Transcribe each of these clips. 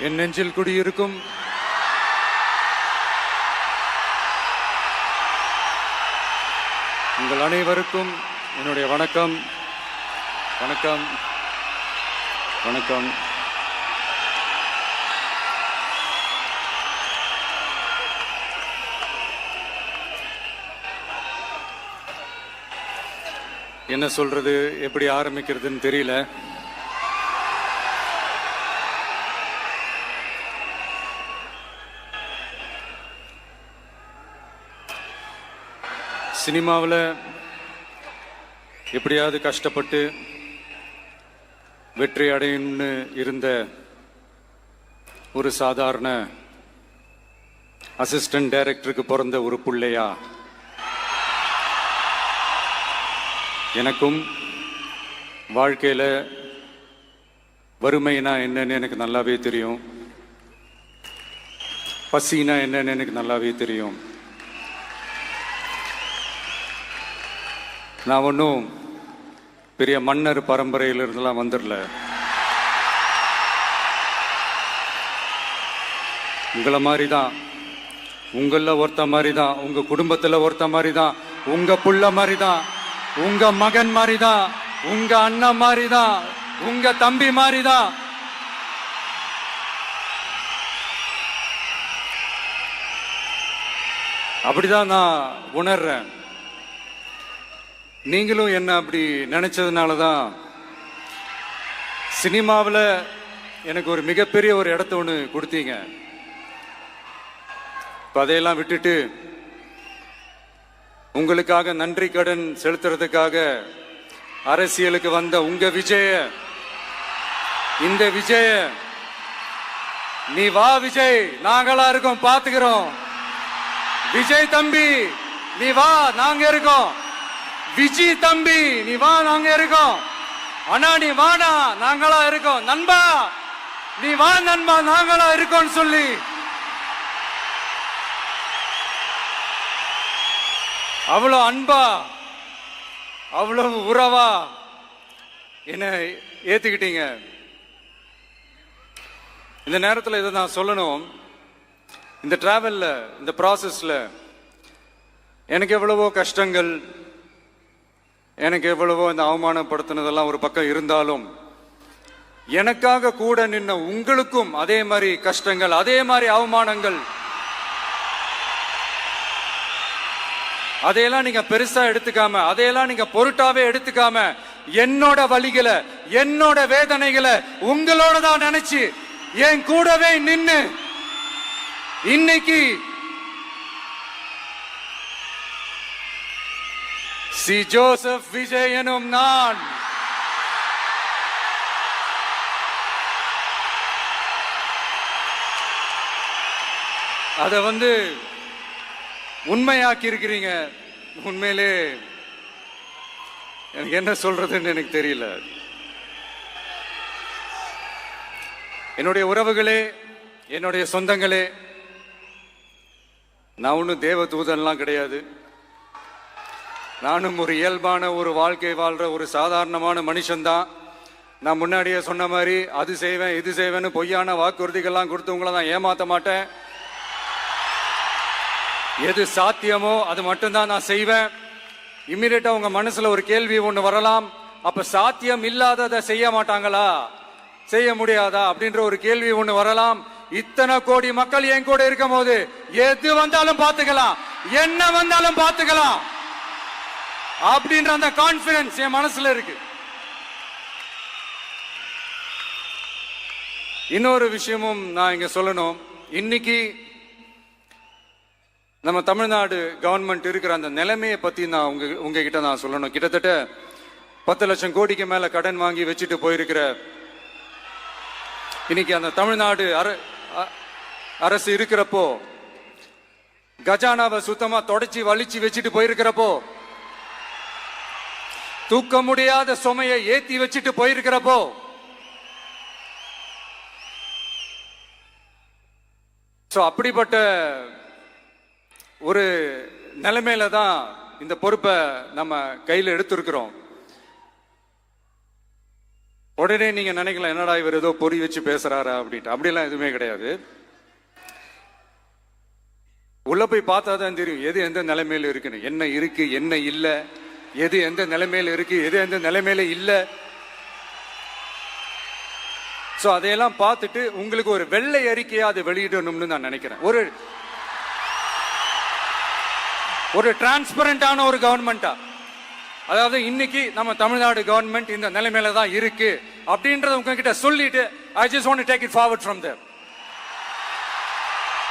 என் நெஞ்சில் குடியிருக்கும் உங்கள் அனைவருக்கும் என்னுடைய வணக்கம். வணக்கம் வணக்கம். என்ன சொல்றது, எப்படி ஆரம்பிக்கிறதுன்னு தெரியல. சினிமாவில் எப்படியாவது கஷ்டப்பட்டு வெற்றி அடையணும்னு இருந்த ஒரு சாதாரண அசிஸ்டன்ட் டைரக்டருக்கு பிறந்த ஒரு பிள்ளையா எனக்கும் வாழ்க்கையில் வறுமைனா என்னன்னு எனக்கு நல்லாவே தெரியும், பசினா என்னன்னு எனக்கு நல்லாவே தெரியும். நான் ஒன்றும் பெரிய மன்னர் பரம்பரையிலிருந்துலாம் வந்துடல. உங்களை மாதிரி தான், உங்களில் ஒருத்த மாதிரி தான், உங்க குடும்பத்தில் ஒருத்த மாதிரி தான், உங்க புள்ள மாதிரி தான், உங்க மகன் மாதிரி தான், உங்க அண்ணன் மாதிரி தான், உங்க தம்பி மாதிரி தான். அப்படிதான் நான் உணர்றேன். நீங்களும் என்ன அப்படி நினைச்சதுனால தான் சினிமாவில் எனக்கு ஒரு மிகப்பெரிய ஒரு இடத்த ஒன்று கொடுத்தீங்க. இப்போ அதையெல்லாம் விட்டுட்டு உங்களுக்காக நன்றி கடன் செலுத்துறதுக்காக அரசியலுக்கு வந்த உங்க விஜய, இந்த விஜய, நீ வா விஜய், நாங்களா இருக்கோம், பாத்துக்கிறோம். விஜய் தம்பி நீ வா, நாங்க இருக்கோம். விஜய் தம்பி நீ வா, நாங்க இருக்கோம். அண்ணா நீ வாடா, நாங்களா இருக்கோம். நண்பா நீ வா நண்பா, நாங்களா இருக்கோம் சொல்லி அவ்வளவு அன்பா, அவ்வளவு உறவா என்ன ஏத்துக்கிட்டீங்க. இந்த நேரத்தில் இதை நான் சொல்லணும். இந்த டிராவல்ல, இந்த ப்ராசஸ்ல எனக்கு எவ்வளவோ கஷ்டங்கள், எனக்கு எவ்வளவோ இந்த அவமானப்படுத்தினதெல்லாம் ஒரு பக்கம் இருந்தாலும், எனக்காக கூட நின்ன உங்களுக்கும் அதே மாதிரி கஷ்டங்கள், அதே மாதிரி அவமானங்கள், அதையெல்லாம் நீங்க பெருசா எடுத்துக்காம, அதையெல்லாம் நீங்க பொருட்டாவே எடுத்துக்காம, என்னோட வலிகளை, என்னோட வேதனைகளை உங்களோட தான் நினைச்சு என் கூடவே நின்னு இன்னைக்கு சி ஜோசப் விஜய் எனும் நான் அதை உண்மையாக்கி இருக்கிறீங்க. உண்மையிலே எனக்கு என்ன சொல்றதுன்னு எனக்கு தெரியல. என்னுடைய உறவுகளே, என்னுடைய சொந்தங்களே, நான் ஒன்றும் தேவ தூதன்லாம் கிடையாது. நானும் ஒரு இயல்பான ஒரு வாழ்க்கை வாழ்ற ஒரு சாதாரணமான மனுஷன்தான். நான் முன்னாடியே சொன்ன மாதிரி அது செய்வேன் இது செய்வேன்னு பொய்யான வாக்குறுதிகள்லாம் கொடுத்து உங்களை நான் ஏமாற்ற மாட்டேன். எது சாத்தியமோ அது மட்டும்தான் நான் செய்வேன். இம்மிடியட்டா உங்க மனசுல ஒரு கேள்வி ஒண்ணு வரலாம், அப்ப சாத்தியம் இல்லாததை செய்ய மாட்டாங்களா, செய்ய முடியாதா அப்படின்ற ஒரு கேள்வி ஒண்ணு வரலாம். இத்தனை கோடி மக்கள் என் கூட இருக்கும் போது எது வந்தாலும் பாத்துக்கலாம், என்ன வந்தாலும் பாத்துக்கலாம் அப்படின்ற அந்த கான்பிடன்ஸ் என் மனசுல இருக்கு. இன்னொரு விஷயமும் நான் இங்க சொல்லணும். இன்னைக்கு நம்ம தமிழ்நாடு கவர்மெண்ட் இருக்கிற அந்த நிலைமையை பத்தி நான் உங்ககிட்ட நான் சொல்லணும். கிட்டத்தட்ட 10 லட்சம் கோடிக்கு மேல கடன் வாங்கி வச்சுட்டு போயிருக்கிற இன்னைக்கு அந்த தமிழ்நாடு அரசு இருக்கிறப்போ, கஜானாவை சுத்தமா தொடச்சி வலிச்சு வச்சுட்டு போயிருக்கிறப்போ, தூக்க முடியாத சுமையை ஏத்தி வச்சுட்டு போயிருக்கிறப்போ, அப்படிப்பட்ட ஒரு நிலைமையில தான் இந்த பொறுப்பை நம்ம கையில் எடுத்திருக்கிறோம். உடனே நீங்க நினைக்கலாம், என்னடா இவர் ஏதோ பொறி வச்சு பேசுறாரா அப்படின்ட்டு. அப்படிலாம் எதுவுமே கிடையாது. உள்ள போய் பார்த்தா தான் தெரியும் எது எந்த நிலைமையில இருக்குன்னு, என்ன இருக்கு என்ன இல்லை, எது எந்த நிலைமையில இருக்கு எது எந்த நிலைமையில இல்லை. சோ அதையெல்லாம் பார்த்துட்டு உங்களுக்கு ஒரு வெள்ளை அறிக்கையா அதை வெளியிடணும்னு நான் நினைக்கிறேன். ஒரு டிரான்ஸ்பரண்டான ஒரு கவர்மெண்டா, அதாவது இன்னைக்கு நம்ம தமிழ்நாடு கவர்மெண்ட் இந்த நிலைமையில தான் இருக்கு அப்படின்றத உங்ககிட்ட சொல்லிட்டு I just want to take it forward from there.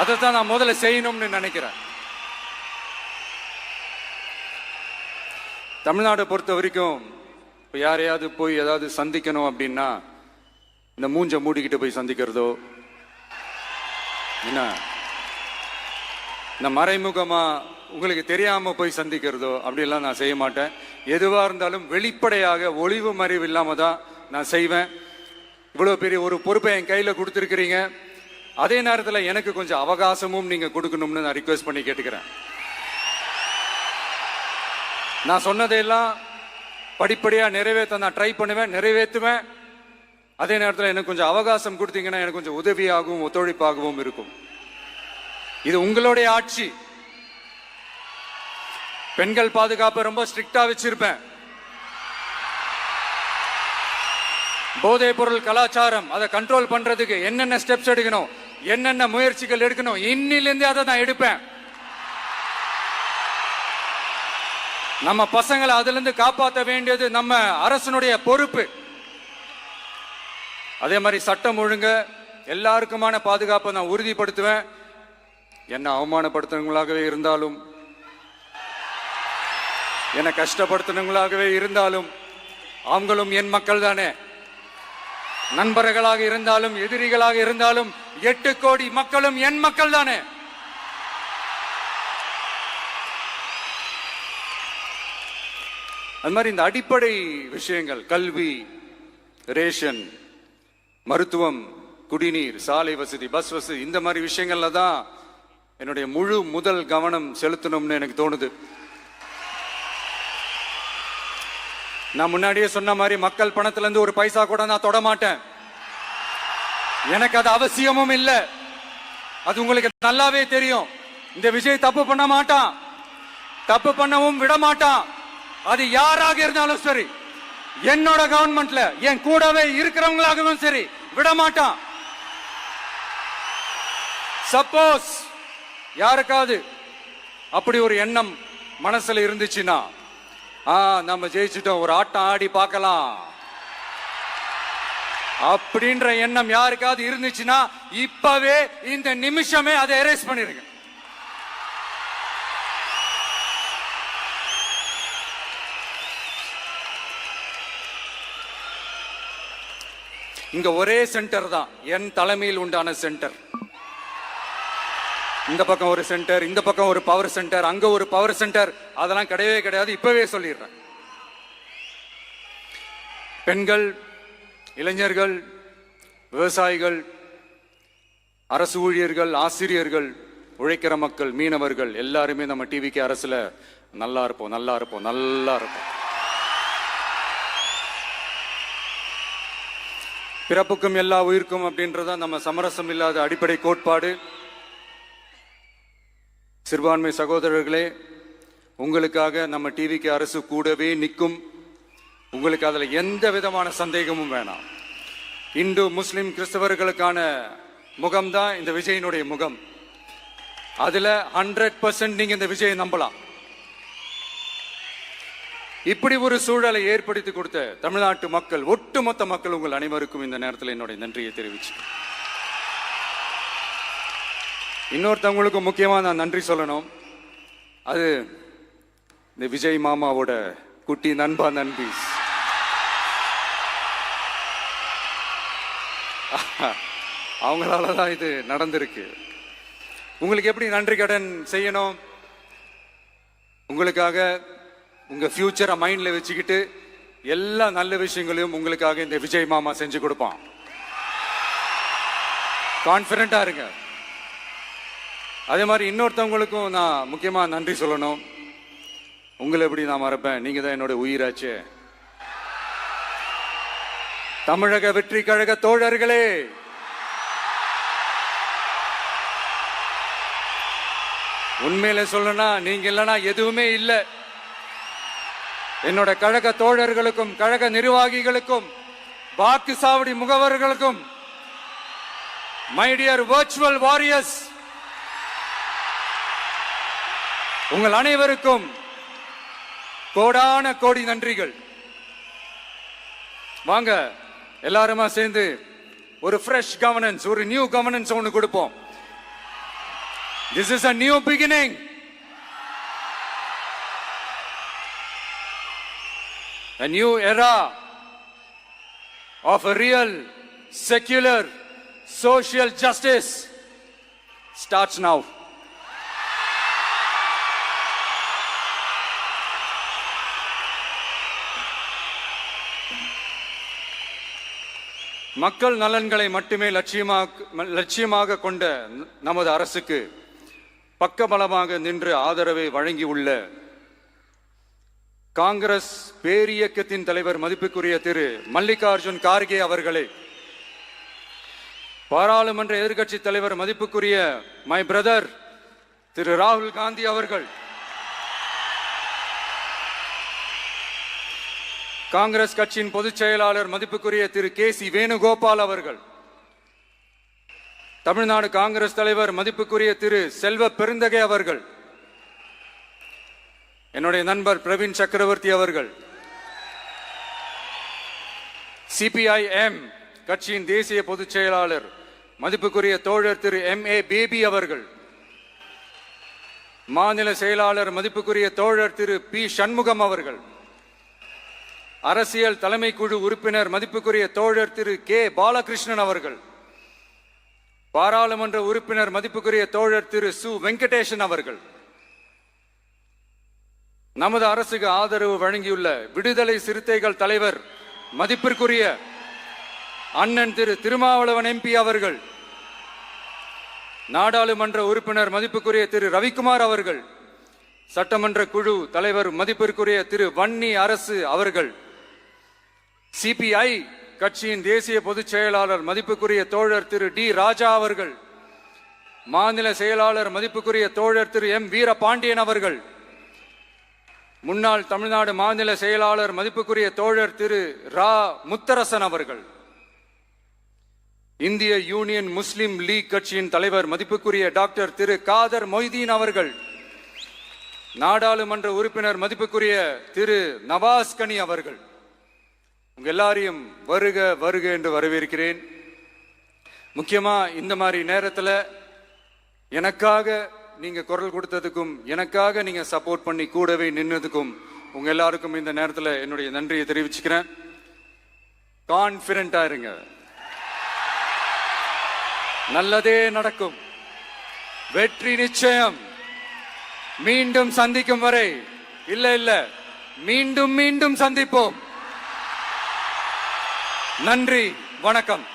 அதை தான் நான் முதல்ல செய்யணும்னு நினைக்கிறேன். தமிழ்நாடை பொறுத்த வரைக்கும் இப்போ யாரையாவது போய் ஏதாவது சந்திக்கணும் அப்படின்னா இந்த மூஞ்ச மூடிக்கிட்டு போய் சந்திக்கிறதோ, என்ன இந்த மறைமுகமா உங்களுக்கு தெரியாம போய் சந்திக்கிறதோ அப்படிலாம் நான் செய்ய மாட்டேன். எதுவா இருந்தாலும் வெளிப்படையாக ஒளிவு மறைவு இல்லாம தான் நான் செய்வேன். இவ்வளவு பெரிய ஒரு பொறுப்பை என் கையில கொடுத்துருக்கிறீங்க. அதே நேரத்தில் எனக்கு கொஞ்சம் அவகாசமும் நீங்க கொடுக்கணும்னு நான் ரிக்வெஸ்ட் பண்ணி கேட்டுக்கிறேன். நான் சொன்னதையெல்லாம் படிப்படியா நிறைவேற்ற நான் ட்ரை பண்ணுவேன், நிறைவேற்றுவேன். அதே நேரத்தில் எனக்கு கொஞ்சம் அவகாசம் கொடுத்தீங்கன்னா எனக்கு கொஞ்சம் உதவியாகவும் ஒத்துழைப்பாகவும் இருக்கும். இது உங்களுடைய ஆட்சி. பெண்கள் பாதுகாப்பை ரொம்ப ஸ்ட்ரிக்டா வச்சிருப்பேன். போதைப் பொருள் கலாச்சாரம் அதை கண்ட்ரோல் பண்றதுக்கு என்னென்ன ஸ்டெப்ஸ் எடுக்கணும், என்னென்ன முயற்சிகள் எடுக்கணும், இன்னிலிருந்தே அதை நான் எடுப்பேன். நம்ம பசங்களை அதுல இருந்து காப்பாற்ற வேண்டியது நம்ம அரசனுடைய பொறுப்பு. அதே மாதிரி சட்டம் ஒழுங்கு எல்லாருக்குமான பாதுகாப்பை நான் உறுதிப்படுத்துவேன். என்ன அவமானப்படுத்துறவங்களாகவே இருந்தாலும், என்ன கஷ்டப்படுத்துறவங்களாகவே இருந்தாலும், அவங்களும் என் மக்கள் தானே. நண்பர்களாக இருந்தாலும் எதிரிகளாக இருந்தாலும் 8 கோடி மக்களும் என் மக்கள் தானே. அது மாதிரி இந்த அடிப்படை விஷயங்கள், கல்வி, ரேஷன், மருத்துவம், குடிநீர், சாலை வசதி, பஸ் வசதி, இந்த மாதிரி விஷயங்கள்ல தான் என்னுடைய முதல் கவனம் செலுத்தணும்னு எனக்கு தோணுது. நான் முன்னாடியே சொன்ன மாதிரி மக்கள் பணத்துல இருந்து ஒரு பைசா கூட நான் தொட மாட்டேன். எனக்கு அது அவசியமும் இல்லை. அது உங்களுக்கு நல்லாவே தெரியும். இந்த விஜய் தப்பு பண்ண மாட்டான், தப்பு பண்ணவும் விட மாட்டான். அது யாராக இருந்தாலும் சரி, என்னோட கவர்மெண்ட்ல என் கூடவே இருக்கிறவங்களாகவும் சரி விட மாட்டான். சப்போஸ் யாருக்காவது அப்படி ஒரு எண்ணம் மனசுல இருந்துச்சுன்னா, நம்ம ஜெயிச்சுட்டோம், ஒரு ஆட்டம் ஆடி பார்க்கலாம் அப்படின்ற எண்ணம் யாருக்காவது இருந்துச்சுன்னா இப்பவே இந்த நிமிஷமே அதை எரேஸ் பண்ணிருங்க. இங்க ஒரே சென்டர் தான், என் தலைமையில் உண்டான சென்டர். இந்த பக்கம் ஒரு சென்டர், இந்த பக்கம் ஒரு பவர் சென்டர், அங்க ஒரு பவர் சென்டர், அதெல்லாம் கிடையவே கிடையாது. இப்பவே சொல்லிடுறேன். பெண்கள், இளைஞர்கள், விவசாயிகள், அரசு ஊழியர்கள், ஆசிரியர்கள், உழைக்கிற மக்கள், மீனவர்கள் எல்லாருமே நம்ம டிவிக்கு அரசுல நல்லா இருப்போம், நல்லா இருப்போம், நல்லா இருப்போம். பிறப்புக்கும் எல்லா உயிர்க்கும் அப்படின்றத நம்ம சமரசம் இல்லாத அடிப்படை கோட்பாடு. சிறுபான்மை சகோதரர்களே, உங்களுக்காக நம்ம டிவிக்கு அரசு கூடவே நிற்கும். உங்களுக்கு அதுல எந்த விதமான சந்தேகமும் வேணாம். இந்து, முஸ்லிம், கிறிஸ்தவர்களுக்கான முகம்தான் இந்த விஜயனுடைய முகம். அதுல 100% நீங்க இந்த விஜயை நம்பலாம். இப்படி ஒரு சூழலை ஏற்படுத்தி கொடுத்த தமிழ்நாட்டு மக்கள், ஒட்டுமொத்த மக்கள், உங்கள் அனைவருக்கும் இந்த நேரத்தில் என்னுடைய நன்றியை தெரிவிச்சு, இன்னொருத்தவங்களுக்கு முக்கியமா நான் நன்றி சொல்லணும். அது இந்த விஜய் மாமாவோட குட்டி நண்பா, நண்பீஸ். அவங்களாலதான் இது நடந்திருக்கு. உங்களுக்கு எப்படி நன்றி கடன் செய்யணும்? உங்களுக்காக உங்க ஃபியூச்சரை மைண்ட்ல வச்சுக்கிட்டு எல்லா நல்ல விஷயங்களையும் உங்களுக்காக இந்த விஜய் மாமா செஞ்சு கொடுப்பான். கான்பிடண்டா இருங்க. அதே மாதிரி இன்னொருத்தவங்களுக்கும் நான் முக்கியமா நன்றி சொல்லணும். உங்களை எப்படி நான் மறப்பேன்? நீங்க தான் என்னோட உயிராச்சே. தமிழக வெற்றி கழக தோழர்களே, உண்மையில சொல்லணும்னா நீங்க இல்லைன்னா எதுவுமே இல்லை. என்னோட கழக தோழர்களுக்கும் கழக நிர்வாகிகளுக்கும் வாக்கு சாவடி முகவர்களுக்கும், மை டியர் வர்ச்சுவல் வாரியர்ஸ், உங்கள் அனைவருக்கும் கோடான கோடி நன்றிகள். வாங்க எல்லாருமா சேர்ந்து ஒரு ஃப்ரெஷ் கவர்னன்ஸ், ஒரு நியூ கவர்னன்ஸ் ஒன்று கொடுப்போம். This is a new beginning. A new era of a real, secular, social justice starts now. மக்கள் நலன்களை மட்டுமே லட்சியமாக கொண்ட நமது அரசுக்கு பக்கபலமாக நின்று ஆதரவை வழங்கியுள்ள காங்கிரஸ் பேரியக்கத்தின் தலைவர் மதிப்புக்குரிய திரு மல்லிகார்ஜுன் கார்கே அவர்களே, பாராளுமன்ற எதிர்க்கட்சி தலைவர் மதிப்புக்குரிய மை பிரதர் திரு ராகுல் காந்தி அவர்கள், காங்கிரஸ் கட்சியின் பொதுச் செயலாளர் மதிப்புக்குரிய திரு கே.சி. வேணுகோபால் அவர்கள், தமிழ்நாடு காங்கிரஸ் தலைவர் மதிப்புக்குரிய திரு செல்வ பெருந்தகை அவர்கள், என்னுடைய நண்பர் பிரவீன் சக்கரவர்த்தி அவர்கள், சிபிஐஎம் கட்சியின் தேசிய பொதுச் செயலாளர் மதிப்புக்குரிய தோழர் திரு M.A. பேபி அவர்கள், மாநில செயலாளர் மதிப்புக்குரிய தோழர் திரு பி. சண்முகம் அவர்கள், அரசியல் தலைமை குழு உறுப்பினர் மதிப்புக்குரிய தோழர் திரு கே. பாலகிருஷ்ணன் அவர்கள், பாராளுமன்ற உறுப்பினர் மதிப்புக்குரிய தோழர் திரு சு. வெங்கடேசன் அவர்கள், நமது அரசுக்கு ஆதரவு வழங்கியுள்ள விடுதலை சிறுத்தைகள் தலைவர் மதிப்பிற்குரிய அண்ணன் திரு திருமாவளவன் MP அவர்கள், நாடாளுமன்ற உறுப்பினர் மதிப்புக்குரிய திரு ரவிக்குமார் அவர்கள், சட்டமன்ற குழு தலைவர் மதிப்பிற்குரிய திரு வன்னி அரசு அவர்கள், சிபிஐ கட்சியின் தேசிய பொதுச் செயலாளர் மதிப்புக்குரிய தோழர் திரு டி. ராஜா அவர்கள், மாநில செயலாளர் மதிப்புக்குரிய தோழர் திரு M. வீரபாண்டியன் அவர்கள், முன்னாள் தமிழ்நாடு மாநில செயலாளர் மதிப்புக்குரிய தோழர் திரு ரா. முத்தரசன் அவர்கள், இந்திய யூனியன் முஸ்லிம் லீக் கட்சியின் தலைவர் மதிப்புக்குரிய டாக்டர் திரு காதர் மொய்தீன் அவர்கள், நாடாளுமன்ற உறுப்பினர் மதிப்புக்குரிய திரு நவாஸ் கனி அவர்கள், உங்க எல்லாரையும் வருக வருக என்று வரவேற்கிறேன். முக்கியமா இந்த மாதிரி நேரத்தில் எனக்காக நீங்க குரல் கொடுத்ததுக்கும், எனக்காக நீங்க சப்போர்ட் பண்ணி கூடவே நின்னதுக்கும் உங்க எல்லாருக்கும் இந்த நேரத்தில் என்னுடைய நன்றியை தெரிவிச்சுக்கிறேன். கான்பிடண்டா இருங்க, நல்லதே நடக்கும், வெற்றி நிச்சயம். மீண்டும் சந்திக்கும் வரை இல்ல மீண்டும் மீண்டும் சந்திப்போம். நன்றி, வணக்கம்.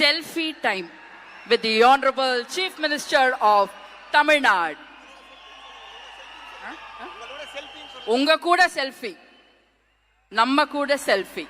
Selfie time with the Honorable Chief Minister of Tamil Nadu. உங்க கூட செல்ஃபி, நம்ம கூட செல்ஃபி.